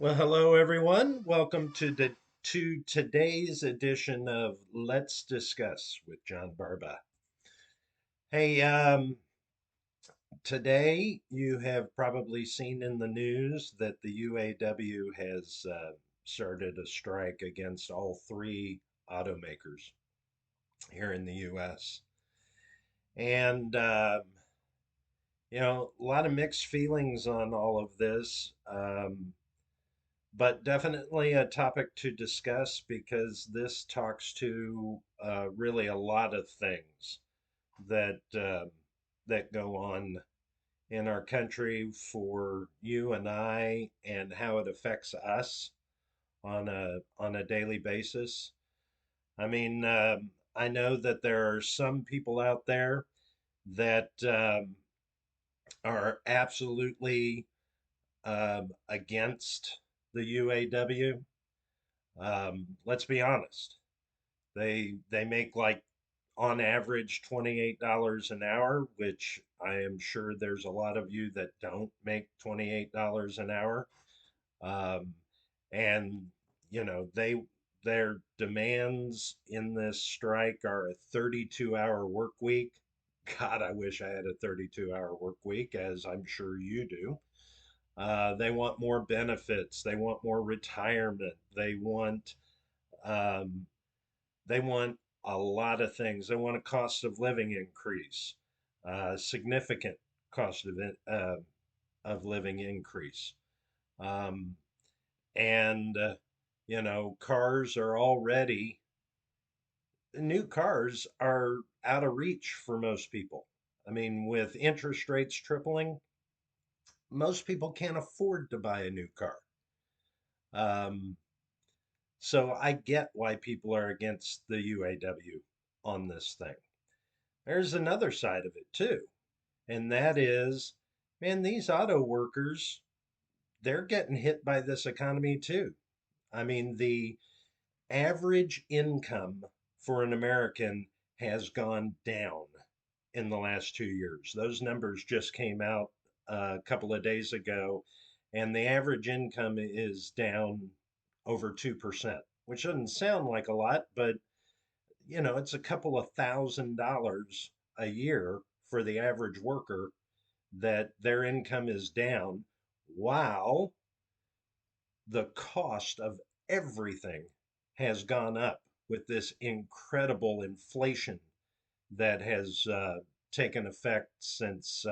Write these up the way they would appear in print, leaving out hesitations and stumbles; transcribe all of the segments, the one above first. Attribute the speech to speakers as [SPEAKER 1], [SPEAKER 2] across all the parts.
[SPEAKER 1] Well, hello everyone. Welcome to today's edition of Let's Discuss with John Barba. Hey, today you have probably seen in the news that the UAW has started a strike against all three automakers here in the U.S. And a lot of mixed feelings on all of this. But definitely a topic to discuss because this talks to really a lot of things that go on in our country for you and I, and how it affects us on a daily basis. I mean, I know that there are some people out there that are absolutely against the UAW. Let's be honest. They make like on average $28 an hour, which I am sure there's a lot of you that don't make $28 an hour. Um, and their demands in this strike are a 32-hour work week. God, I wish I had a 32-hour work week, as I'm sure you do. They want more benefits. They want more retirement. Um, they want a lot of things. They want a cost of living increase, significant cost of living increase. Um, and, cars are already, new cars are out of reach for most people. I mean, with interest rates tripling, most people can't afford to buy a new car. Um, so I get why people are against the UAW on this thing. There's another side of it too, and that is, man, these auto workers, they're getting hit by this economy too. I mean, the average income for an American has gone down in the last 2 years. Those numbers just came out a couple of days ago, and the average income is down over 2%, which doesn't sound like a lot, but it's a couple of $1,000s a year for the average worker that their income is down while the cost of everything has gone up with this incredible inflation that has taken effect since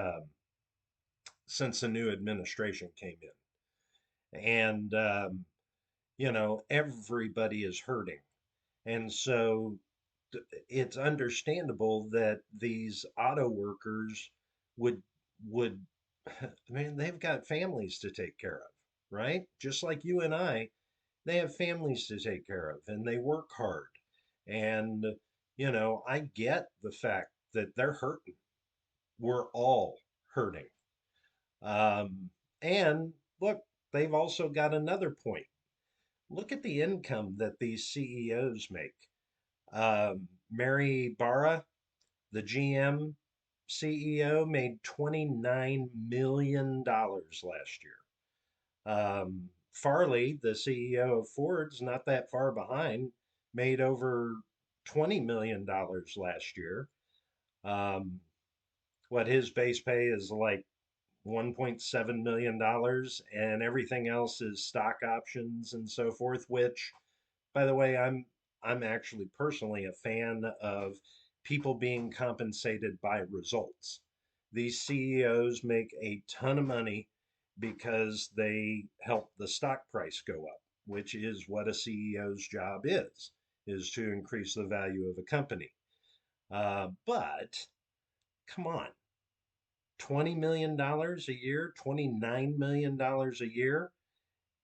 [SPEAKER 1] the new administration came in. And everybody is hurting. And so it's understandable that these auto workers would would I mean, they've got families to take care of, right? Just like you and I, they have families to take care of and they work hard. And I get the fact that they're hurting. We're all hurting. Um, and look, they've also got another point. Look at the income that these CEOs make. Mary Barra, the GM CEO, made $29 million last year. Farley, the CEO of Ford's, not that far behind, made over $20 million last year. Um, what his base pay is like $1.7 million, and everything else is stock options and so forth, which, by the way, I'm actually personally a fan of people being compensated by results. These CEOs make a ton of money because they help the stock price go up, which is what a CEO's job is to increase the value of a company. But come on, $20 million a year, $29 million a year.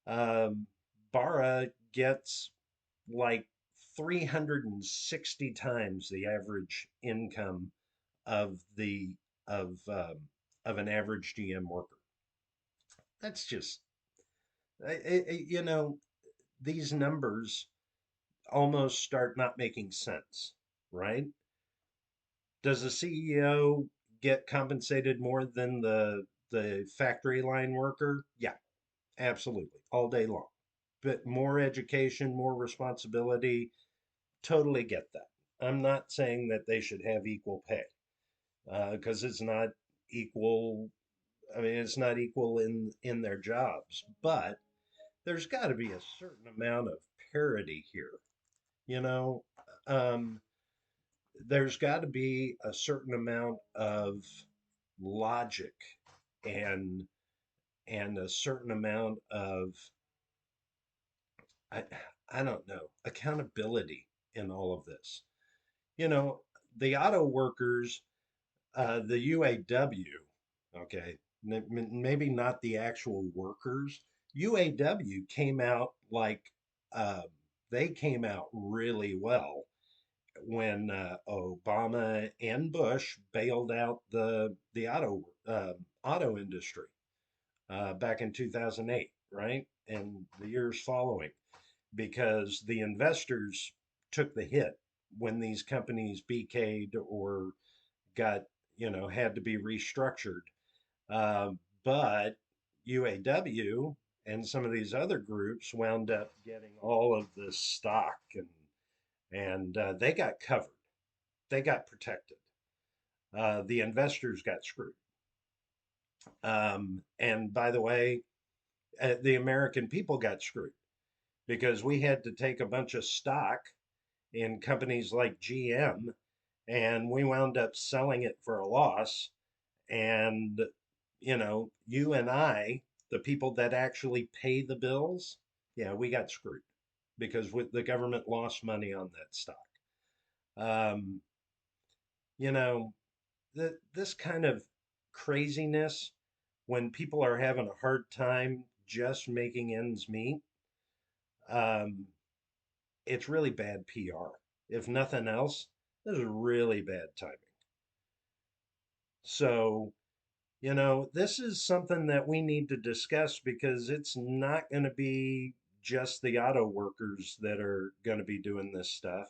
[SPEAKER 1] Um, Barra gets like 360 times the average income of the of of an average GM worker. That's just you know these numbers almost start not making sense, right? Does the CEO get compensated more than the factory line worker? Yeah. Absolutely, all day long. But more education, more responsibility, totally get that. I'm not saying that they should have equal pay because it's not equal. I mean, it's not equal in their jobs, but there's got to be a certain amount of parity here. You know, um, there's got to be a certain amount of logic and a certain amount of I I don't know accountability in all of this. You know, the auto workers, the UAW, okay, maybe not the actual workers. UAW came out like uh, they came out really well when Obama and Bush bailed out the auto industry back in 2008, right, and the years following, because the investors took the hit when these companies BK'd or got had to be restructured. But UAW and some of these other groups wound up getting all of this stock and they got covered. They got protected. The investors got screwed. And by the way, the American people got screwed because we had to take a bunch of stock in companies like GM and we wound up selling it for a loss. And, you and I, the people that actually pay the bills, yeah, we got screwed because the government lost money on that stock. Um, you know, this kind of craziness when people are having a hard time just making ends meet, um, it's really bad PR. If nothing else, this is really bad timing. So, this is something that we need to discuss because it's not going to be just the auto workers that are going to be doing this stuff.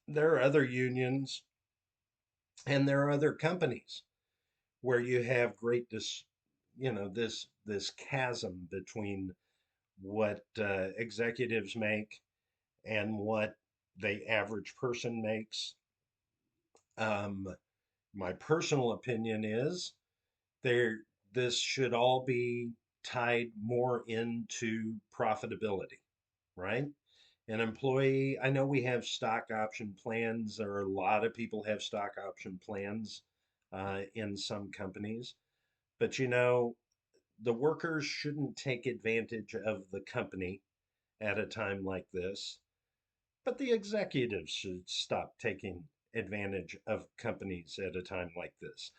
[SPEAKER 1] There are other unions and there are other companies where you have great this chasm between what executives make and what the average person makes. Um, my personal opinion is there this should all be tied more into profitability, right? An employee, I know we have stock option plans. There are a lot of people have stock option plans in some companies, but the workers shouldn't take advantage of the company at a time like this, but the executives should stop taking advantage of companies at a time like this.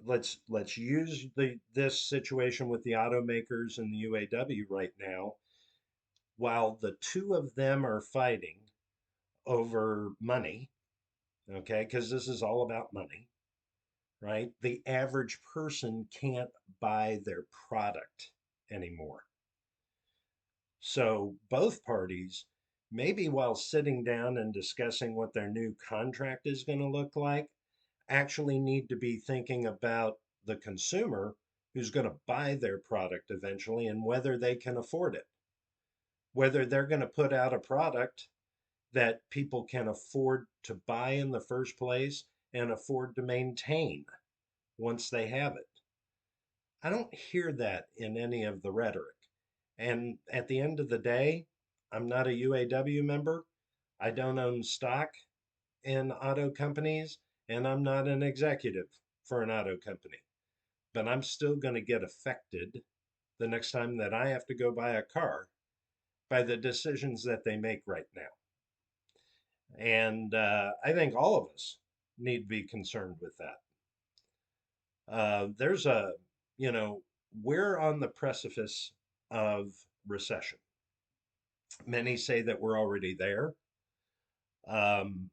[SPEAKER 1] Let's use this situation with the automakers and the UAW right now. While the two of them are fighting over money, okay, because this is all about money, right? The average person can't buy their product anymore. So both parties, maybe while sitting down and discussing what their new contract is going to look like, actually need to be thinking about the consumer who's going to buy their product eventually and whether they can afford it, whether they're going to put out a product that people can afford to buy in the first place and afford to maintain once they have it. I don't hear that in any of the rhetoric. And at the end of the day, I'm not a UAW member. I don't own stock in auto companies, and I'm not an executive for an auto company. But I'm still going to get affected the next time that I have to go buy a car by the decisions that they make right now. And I think all of us need to be concerned with that. There's a, you know, we're on the precipice of recession. Many say that we're already there. Um,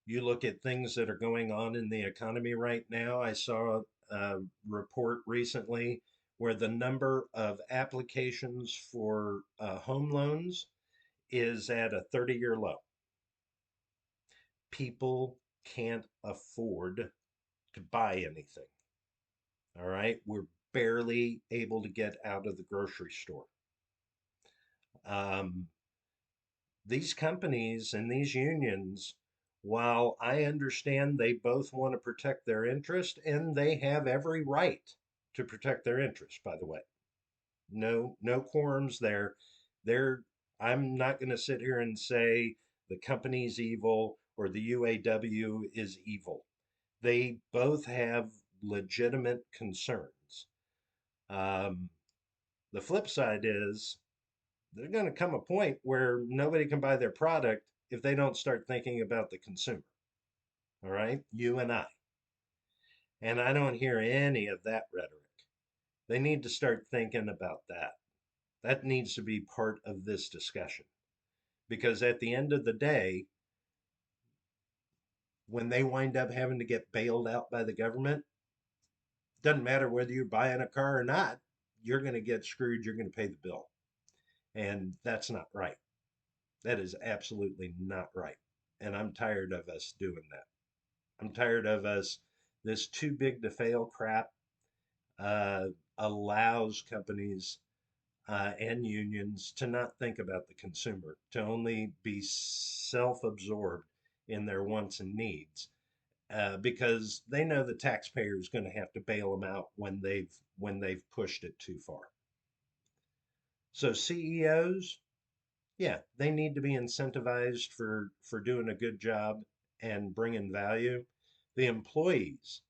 [SPEAKER 1] you look at things that are going on in the economy right now. I saw a report recently where the number of applications for home loans is at a 30-year low. People can't afford to buy anything. All right. barely able to get out of the grocery store. Um, these companies and these unions, while I understand they both want to protect their interest, and they have every right to protect their interest, by the way. No quorums there. They're I'm not going to sit here and say the company's evil or the UAW is evil. They both have legitimate concerns. Um, the flip side is there's going to come a point where nobody can buy their product if they don't start thinking about the consumer. All right, you and I. And I don't hear any of that rhetoric. They need to start thinking about that. That needs to be part of this discussion. Because at the end of the day, when they wind up having to get bailed out by the government, doesn't matter whether you're buying a car or not, you're going to get screwed. You're going to pay the bill. And that's not right. That is absolutely not right. And I'm tired of us doing that. I'm tired of us, this too big to fail crap uh, allows companies and unions to not think about the consumer, to only be self absorbed in their wants and needs. Because they know the taxpayer is going to have to bail them out when they've pushed it too far. So CEOs, yeah, they need to be incentivized for doing a good job and bringing value. The employees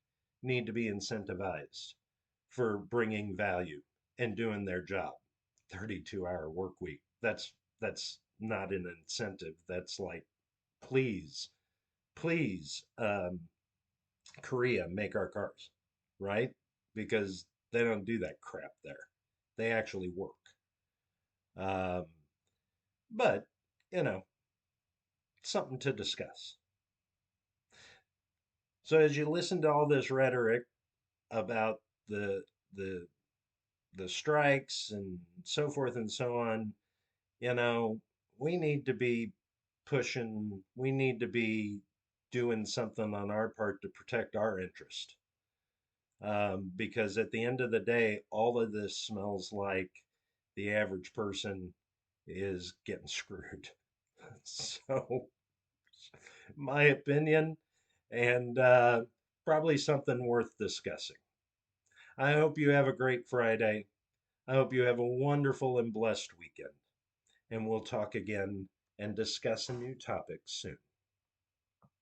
[SPEAKER 1] need to be incentivized for bringing value and doing their job. 32-hour work week. That's not an incentive. That's like, please, please, Korea, make our cars, right? Because they don't do that crap there. They actually work. Um, but, you know, something to discuss. So as you listen to all this rhetoric about the the the strikes and so forth and so on, you know, we need to be pushing, we need to be doing something on our part to protect our interest. Because at the end of the day, all of this smells like the average person is getting screwed. So, my opinion, and probably something worth discussing. I hope you have a great Friday. I hope you have a wonderful and blessed weekend. And we'll talk again and discuss a new topic soon.